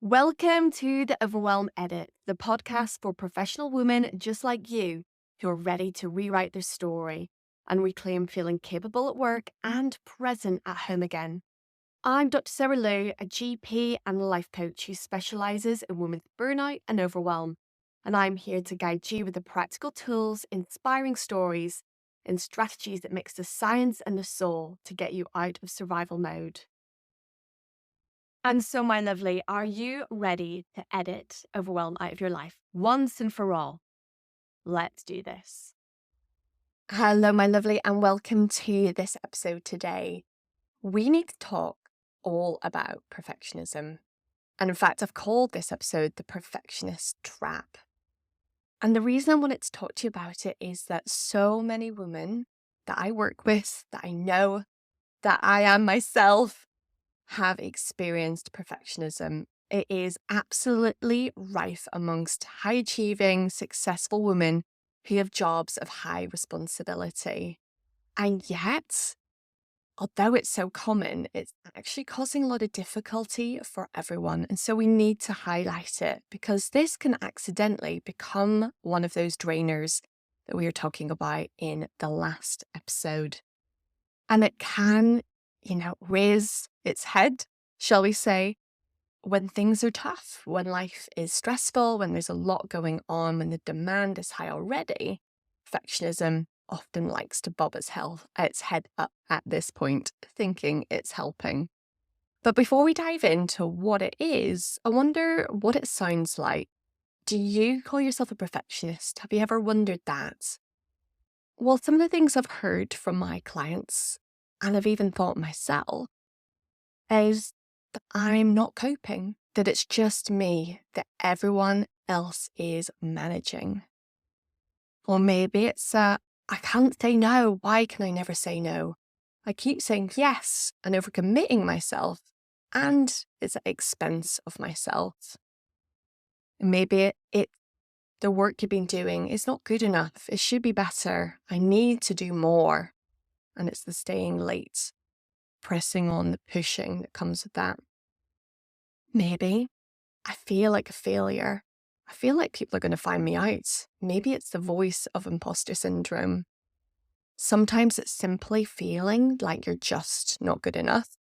Welcome to the Overwhelm Edit, the podcast for professional women just like you who are ready to rewrite their story and reclaim feeling capable at work and present at home again. I'm Dr. Sarah Lou, a GP and life coach who specializes in women's burnout and overwhelm. And I'm here to guide you with the practical tools, inspiring stories, and strategies that mix the science and the soul to get you out of survival mode. And so, my lovely, are you ready to edit overwhelm out of your life once and for all? Let's do this. Hello, my lovely, and welcome to this episode today. We need to talk all about perfectionism. And in fact, I've called this episode the Perfectionist Trap. And the reason I wanted to talk to you about it is that so many women that I work with, that I know, that I am myself, have experienced perfectionism. It is absolutely rife amongst high achieving, successful women who have jobs of high responsibility. And yet, although it's so common, it's actually causing a lot of difficulty for everyone. And so we need to highlight it because this can accidentally become one of those drainers that we were talking about in the last episode. And it can raise its head, shall we say, when things are tough, when life is stressful, when there's a lot going on, when the demand is high already. Perfectionism often likes to bob its head up at this point, thinking it's helping. But before we dive into what it is, I wonder what it sounds like. Do you call yourself a perfectionist? Have you ever wondered that? Well, some of the things I've heard from my clients, and I've even thought myself, is that I'm not coping, that it's just me, that everyone else is managing. Or maybe it's I can't say no. Why can I never say no? I keep saying yes and overcommitting myself, and it's at the expense of myself. And maybe the work you've been doing is not good enough. It should be better. I need to do more. And it's the staying late, pressing on, the pushing that comes with that. Maybe I feel like a failure. I feel like people are going to find me out. Maybe it's the voice of imposter syndrome. Sometimes it's simply feeling like you're just not good enough.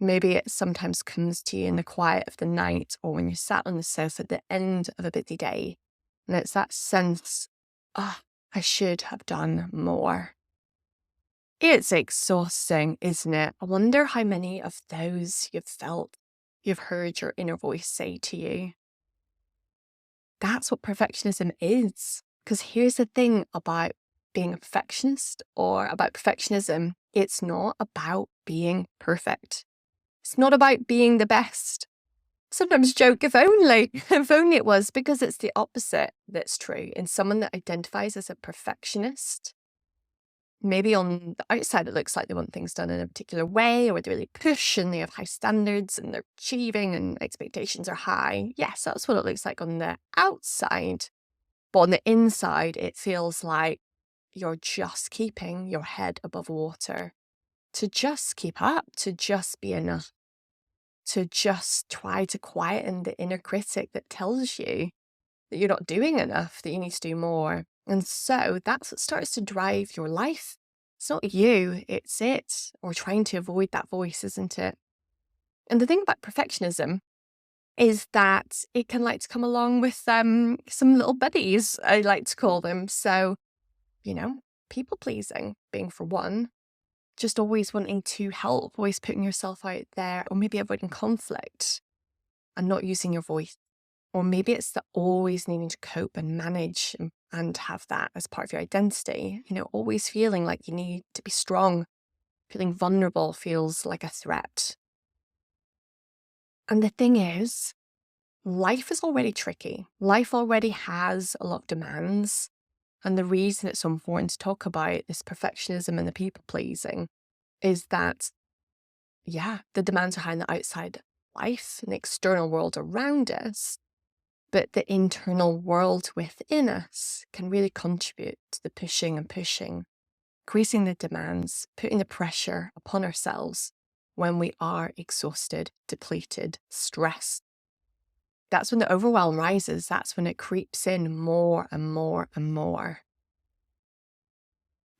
Maybe it sometimes comes to you in the quiet of the night or when you're sat on the sofa at the end of a busy day. And it's that sense, I should have done more. It's exhausting, isn't it? I wonder how many of those you've heard your inner voice say to you. That's what perfectionism is. Because here's the thing about being a perfectionist or about perfectionism. It's not about being perfect. It's not about being the best. Sometimes joke, if only it was, because it's the opposite that's true. In someone that identifies as a perfectionist, maybe on the outside, it looks like they want things done in a particular way, or they really push and they have high standards and they're achieving and expectations are high. Yes, that's what it looks like on the outside. But on the inside, it feels like you're just keeping your head above water, to just keep up, to just be enough, to just try to quieten the inner critic that tells you that you're not doing enough, that you need to do more. And so that's what starts to drive your life. It's not you, it's it. Or trying to avoid that voice, isn't it? And the thing about perfectionism is that it can like to come along with some little buddies, I like to call them. So, people pleasing being for one, just always wanting to help, always putting yourself out there, or maybe avoiding conflict and not using your voice. Or maybe it's the always needing to cope and manage and have that as part of your identity. Always feeling like you need to be strong, feeling vulnerable feels like a threat. And the thing is, life is already tricky. Life already has a lot of demands. And the reason it's so important to talk about this perfectionism and the people pleasing is that, the demands are high in the outside life and the external world around us. But the internal world within us can really contribute to the pushing and pushing, increasing the demands, putting the pressure upon ourselves, when we are exhausted, depleted, stressed. That's when the overwhelm rises. That's when it creeps in more and more and more.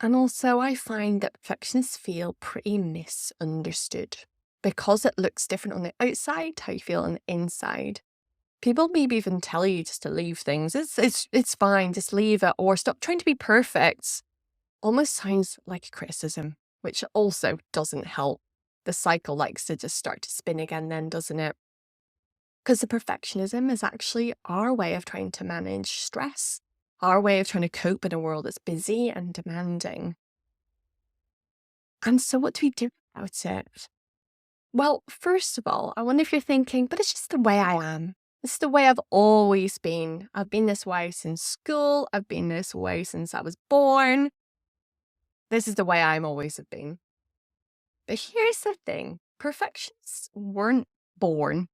And also, I find that perfectionists feel pretty misunderstood because it looks different on the outside, how you feel on the inside. People maybe even tell you just to leave things. It's fine, just leave it, or stop trying to be perfect. Almost sounds like a criticism, which also doesn't help. The cycle likes to just start to spin again then, doesn't it? Because the perfectionism is actually our way of trying to manage stress, our way of trying to cope in a world that's busy and demanding. And so what do we do about it? Well, first of all, I wonder if you're thinking, but it's just the way I am. It's the way I've always been. I've been this way since school. I've been this way since I was born. This is the way I'm always have been. But here's the thing. Perfectionists weren't born.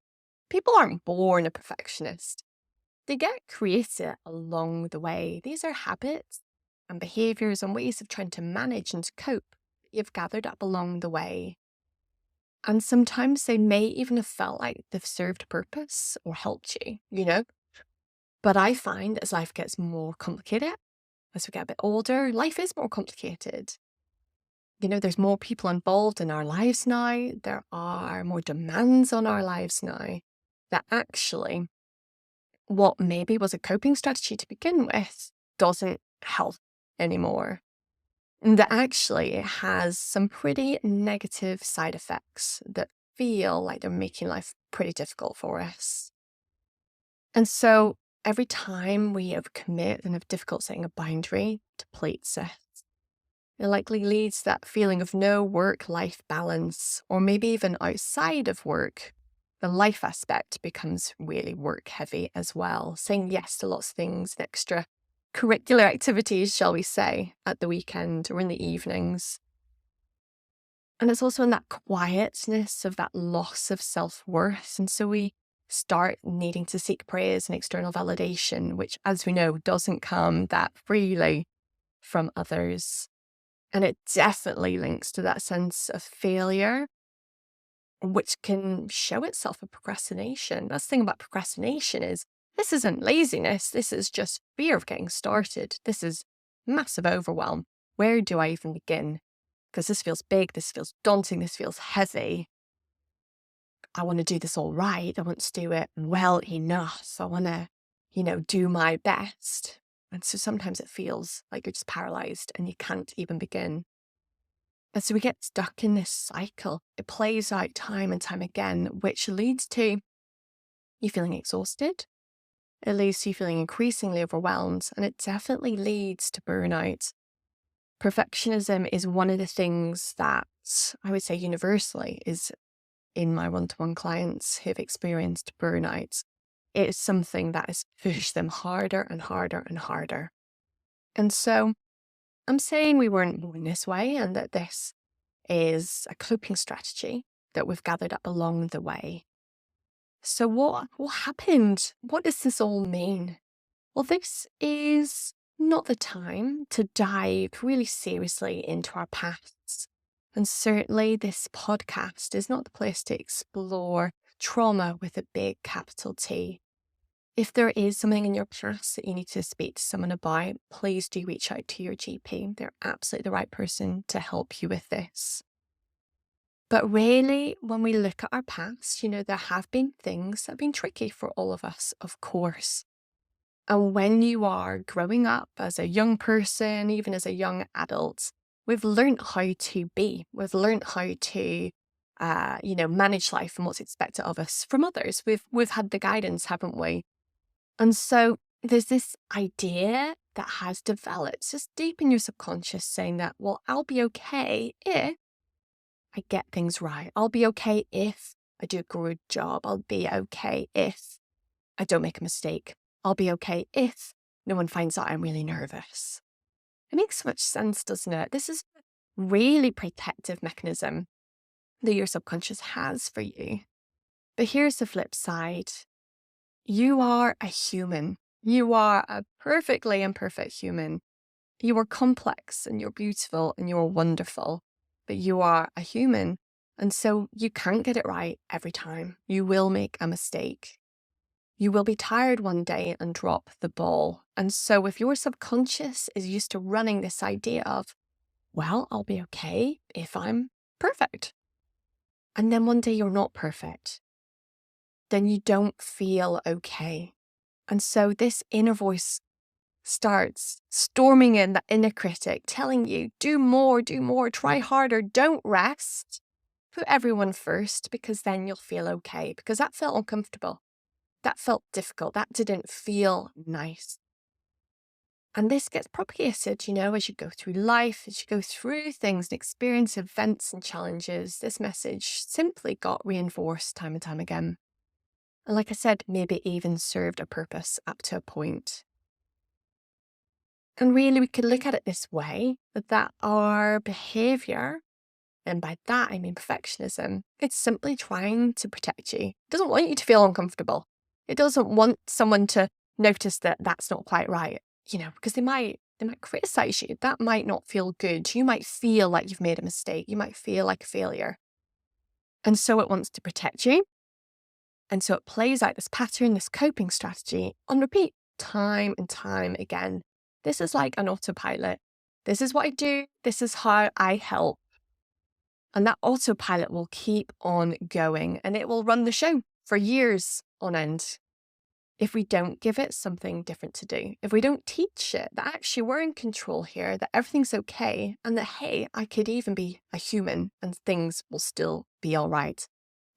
People aren't born a perfectionist. They get created along the way. These are habits and behaviors and ways of trying to manage and to cope that you've gathered up along the way. And sometimes they may even have felt like they've served a purpose or helped you. But I find as life gets more complicated, as we get a bit older, life is more complicated. There's more people involved in our lives now. There are more demands on our lives now that actually what maybe was a coping strategy to begin with doesn't help anymore. And that actually it has some pretty negative side effects that feel like they're making life pretty difficult for us. And so every time we overcommit and have difficult setting a boundary, depletes us. It likely leads to that feeling of no work-life balance, or maybe even outside of work, the life aspect becomes really work-heavy as well, saying yes to lots of things, extra curricular activities, shall we say, at the weekend or in the evenings. And it's also in that quietness of that loss of self-worth. And so we start needing to seek praise and external validation, which, as we know, doesn't come that freely from others. And it definitely links to that sense of failure, which can show itself in procrastination. That's the thing about procrastination is this isn't laziness. This is just fear of getting started. This is massive overwhelm. Where do I even begin? Because this feels big. This feels daunting. This feels heavy. I want to do this all right. I want to do it well enough. I want to, do my best. And so sometimes it feels like you're just paralyzed and you can't even begin. And so we get stuck in this cycle. It plays out time and time again, which leads to you feeling exhausted. It leads to you feeling increasingly overwhelmed, and it definitely leads to burnout. Perfectionism is one of the things that I would say universally is in my one-to-one clients who've experienced burnout. It is something that has pushed them harder and harder and harder. And so I'm saying we weren't born this way and that this is a coping strategy that we've gathered up along the way. So what happened? What does this all mean? Well, this is not the time to dive really seriously into our pasts. And certainly this podcast is not the place to explore trauma with a big capital T. If there is something in your past that you need to speak to someone about, please do reach out to your GP. They're absolutely the right person to help you with this. But really, when we look at our past, there have been things that have been tricky for all of us, of course. And when you are growing up as a young person, even as a young adult, we've learned how to be. We've learned how to, manage life and what's expected of us from others. We've had the guidance, haven't we? And so there's this idea that has developed just deep in your subconscious saying that, well, I'll be okay if I get things right. I'll be okay if I do a good job. I'll be okay if I don't make a mistake. I'll be okay if no one finds out I'm really nervous. It makes so much sense, doesn't it? This is a really protective mechanism that your subconscious has for you. But here's the flip side. You are a human. You are a perfectly imperfect human. You are complex and you're beautiful and you're wonderful, but you are a human. And so you can't get it right every time. You will make a mistake. You will be tired one day and drop the ball. And so if your subconscious is used to running this idea of, well, I'll be okay if I'm perfect. And then one day you're not perfect, then you don't feel okay. And so this inner voice starts storming in, that inner critic telling you, do more, try harder, don't rest. Put everyone first, because then you'll feel okay. Because that felt uncomfortable. That felt difficult. That didn't feel nice. And this gets propagated, as you go through life, as you go through things and experience events and challenges. This message simply got reinforced time and time again. And like I said, maybe it even served a purpose up to a point. And really, we could look at it this way, that our behavior, and by that I mean perfectionism, it's simply trying to protect you. It doesn't want you to feel uncomfortable. It doesn't want someone to notice that that's not quite right, because they might criticize you. That might not feel good. You might feel like you've made a mistake. You might feel like a failure. And so it wants to protect you. And so it plays out this pattern, this coping strategy on repeat, time and time again. This is like an autopilot. This is what I do. This is how I help. And that autopilot will keep on going, and it will run the show for years on end if we don't give it something different to do. If we don't teach it that actually we're in control here, that everything's okay, and that, hey, I could even be a human and things will still be all right.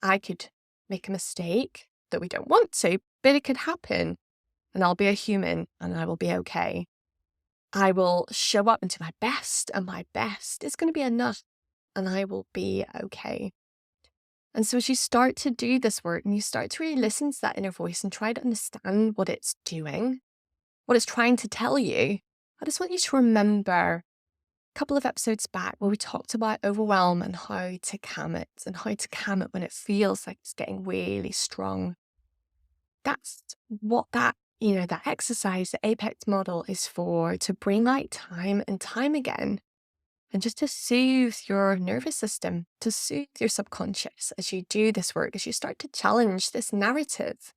I could make a mistake that we don't want to, but it could happen, and I'll be a human and I will be okay. I will show up and do my best, and my best is going to be enough, and I will be okay. And so as you start to do this work and you start to really listen to that inner voice and try to understand what it's doing, what it's trying to tell you, I just want you to remember a couple of episodes back where we talked about overwhelm and how to calm it, and how to calm it when it feels like it's getting really strong. That's what that exercise, the Apex model, is for, to bring out time and time again. And just to soothe your nervous system, to soothe your subconscious as you do this work, as you start to challenge this narrative,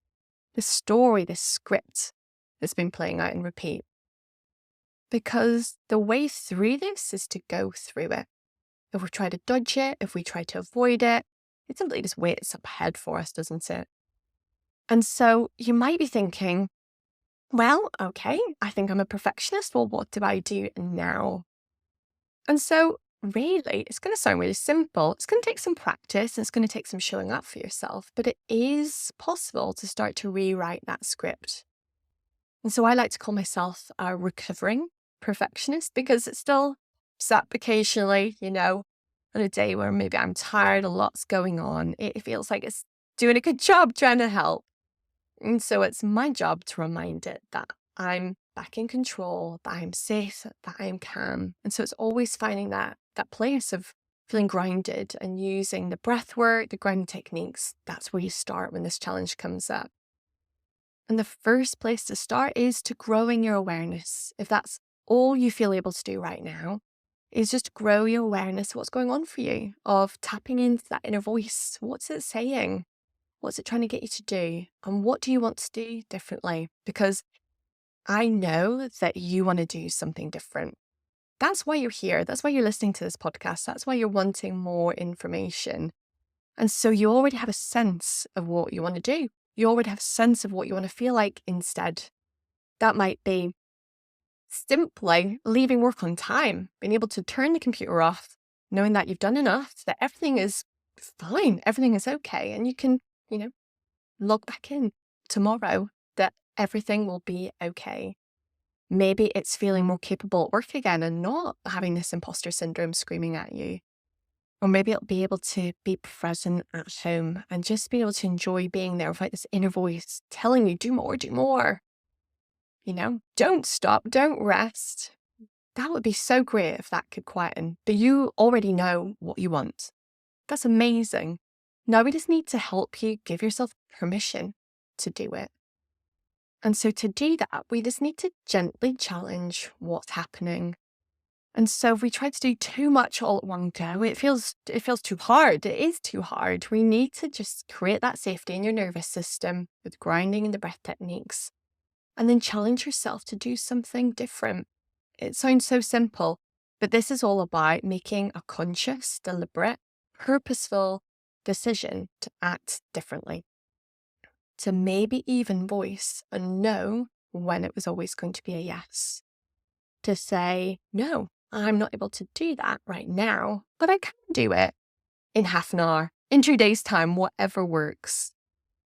this story, this script that's been playing out in repeat. Because the way through this is to go through it. If we try to dodge it, if we try to avoid it, it simply just waits up ahead for us, doesn't it? And so you might be thinking, well, okay, I think I'm a perfectionist. Well, what do I do now? And so really, it's going to sound really simple. It's going to take some practice and it's going to take some showing up for yourself, but it is possible to start to rewrite that script. And so I like to call myself a recovering perfectionist, because it still sap occasionally, on a day where maybe I'm tired, a lot's going on. It feels like it's doing a good job trying to help. And so it's my job to remind it that I'm back in control, that I'm safe, that I'm calm. And so it's always finding that place of feeling grounded and using the breath work, the grounding techniques. That's where you start when this challenge comes up. And the first place to start is to growing your awareness. If that's all you feel able to do right now, is just grow your awareness of what's going on for you, of tapping into that inner voice. What's it saying? What's it trying to get you to do? And what do you want to do differently? Because I know that you want to do something different. That's why you're here. That's why you're listening to this podcast. That's why you're wanting more information. And so you already have a sense of what you want to do. You already have a sense of what you want to feel like instead. That might be simply leaving work on time, being able to turn the computer off, knowing that you've done enough, that everything is fine, everything is okay, and you can, log back in tomorrow, that everything will be okay. Maybe it's feeling more capable at work again and not having this imposter syndrome screaming at you. Or maybe it'll be able to be present at home and just be able to enjoy being there without this inner voice telling you, do more, do more. Don't stop, don't rest. That would be so great if that could quieten. But you already know what you want. That's amazing. Now we just need to help you give yourself permission to do it. And so to do that, we just need to gently challenge what's happening. And so if we try to do too much all at one go, it feels too hard. It is too hard. We need to just create that safety in your nervous system with grounding and the breath techniques, and then challenge yourself to do something different. It sounds so simple, but this is all about making a conscious, deliberate, purposeful decision to act differently, to maybe even voice a no when it was always going to be a yes, to say, no, I'm not able to do that right now, but I can do it in half an hour, in 2 days' time, whatever works.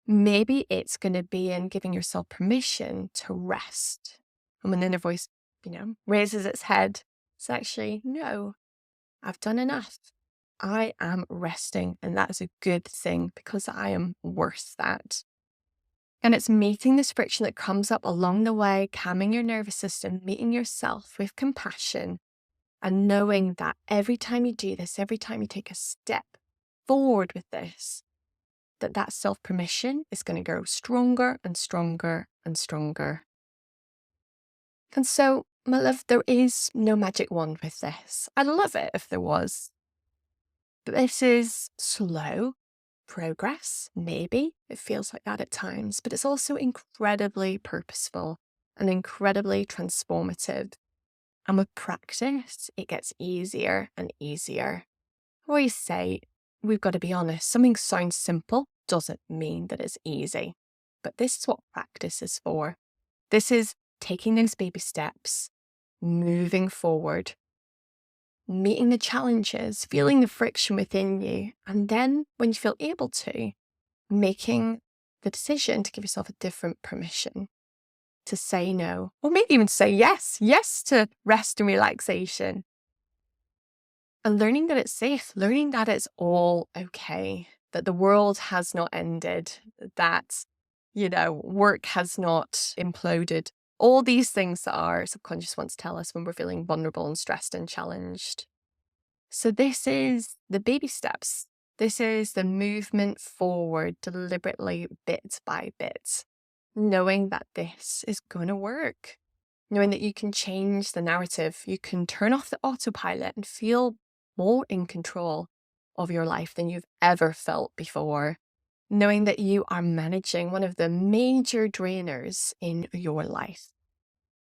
Maybe it's going to be in giving yourself permission to rest. And when the inner voice, raises its head, it's actually, no, I've done enough. I am resting, and that is a good thing because I am worth that. And it's meeting this friction that comes up along the way, calming your nervous system, meeting yourself with compassion, and knowing that every time you do this, every time you take a step forward with this, that self-permission is going to grow stronger and stronger and stronger. And so, my love, there is no magic wand with this. I'd love it if there was. But this is slow progress, maybe. It feels like that at times, but it's also incredibly purposeful and incredibly transformative. And with practice, it gets easier and easier. I always say, we've got to be honest, something sounds simple doesn't mean that it's easy. But this is what practice is for. This is taking those baby steps, moving forward, meeting the challenges, feeling the friction within you, and then when you feel able to, making the decision to give yourself a different permission to say no, or maybe even say yes to rest and relaxation. And learning that it's safe, learning that it's all okay, that the world has not ended, that, work has not imploded. All these things that our subconscious wants to tell us when we're feeling vulnerable and stressed and challenged. So this is the baby steps. This is the movement forward deliberately, bit by bit, knowing that this is going to work, knowing that you can change the narrative. You can turn off the autopilot and feel more in control of your life than you've ever felt before, knowing that you are managing one of the major drainers in your life,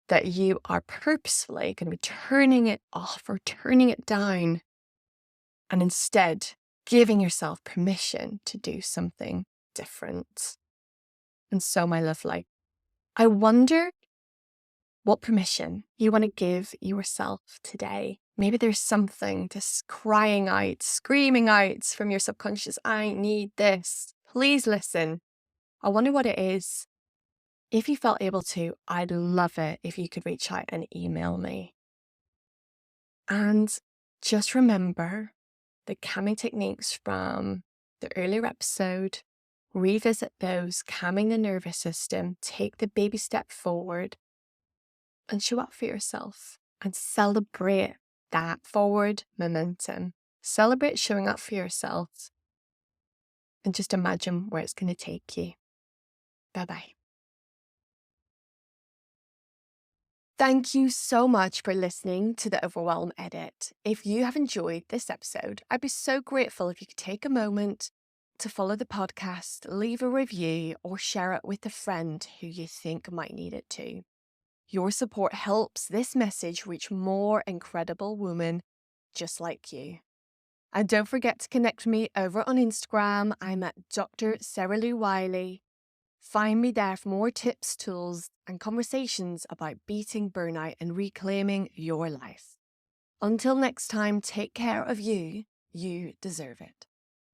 that you are purposefully going to be turning it off or turning it down, and instead giving yourself permission to do something different. And so, my lovely, I wonder what permission you want to give yourself today. Maybe there's something just crying out, screaming out from your subconscious, I need this. Please listen. I wonder what it is. If you felt able to, I'd love it if you could reach out and email me. And just remember the calming techniques from the earlier episode. Revisit those, calming the nervous system, take the baby step forward, and show up for yourself and celebrate that forward momentum. Celebrate showing up for yourself and just imagine where it's going to take you. Bye-bye. Thank you so much for listening to the Overwhelm edit. If you have enjoyed this episode, I'd be so grateful if you could take a moment to follow the podcast, leave a review, or share it with a friend who you think might need it too. Your support helps this message reach more incredible women just like you. And don't forget to connect with me over on Instagram. I'm at Dr. Sarah Lou Wiley. Find me there for more tips, tools, and conversations about beating burnout and reclaiming your life. Until next time, take care of you. You deserve it.